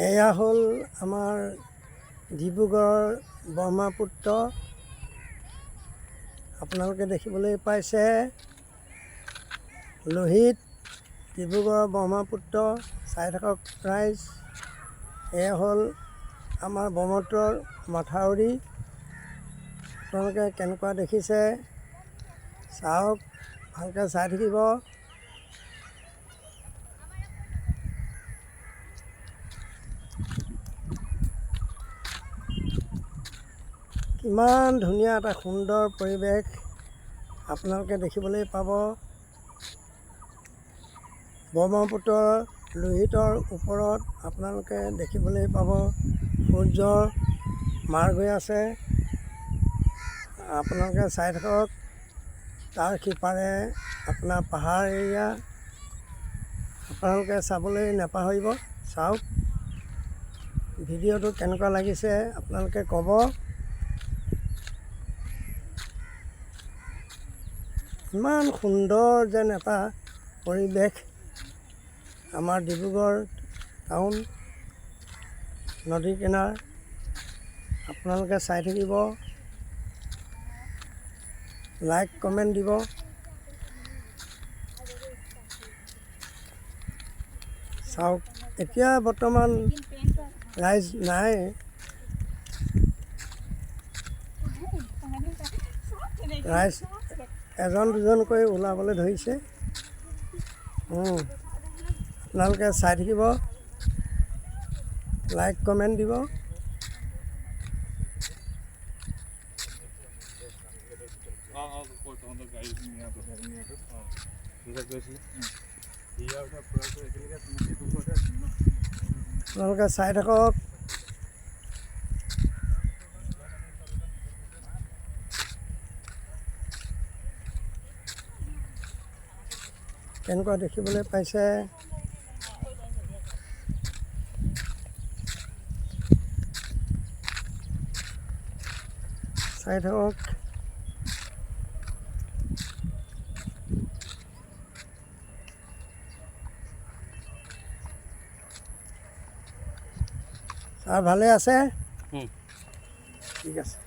এয়া হ'ল আমাৰ ডিব্ৰুগড়ৰ ব্ৰহ্মপুত্ৰ। আপোনালোকে দেখিবলৈ পাইছে লোহিত ডিব্ৰুগড়ৰ ব্ৰহ্মপুত্ৰ। চাই থাকক ৰাইজ, এয়া হ'ল আমাৰ ব্ৰহ্মপুত্ৰৰ মাথাউৰি। আপোনালোকে কেনেকুৱা দেখিছে চাওক, ভালকৈ চাই থাকিব। কিমান ধুনীয়া এটা সুন্দৰ পৰিৱেশ আপোনালোকে দেখিবলৈ পাব। ব্ৰহ্মপুত্ৰৰ লোহিতৰ ওপৰত আপোনালোকে দেখিবলৈ পাব সূৰ্যৰ মাৰ গৈ আছে। আপোনালোকে চাই থাকক, তাৰ সিপাৰে আপোনাৰ পাহাৰ এৰিয়া। আপোনালোকে চাবলৈ নাপাহৰিব। চাওক ভিডিঅ'টো কেনেকুৱা লাগিছে আপোনালোকে ক'ব। ইমান সুন্দৰ যেন এটা পৰিৱেশ আমাৰ ডিব্ৰুগড় টাউন নদীৰ কিনাৰ। আপোনালোকে চাই থাকিব, লাইক কমেণ্ট দিব। চাওক এতিয়া বৰ্তমান ৰাইজ নাই। ৰাইজ এজন দুজনকৈ ওলাবলৈ ধৰিছে। আপোনালোকে চাই থাকিব, লাইক কমেণ্ট দিব। আপোনালোকে চাই থাকক। কেনেকুৱা দেখিবলৈ পাইছে। চাই থাকক। ছাৰ ভালে আছে? ঠিক আছে।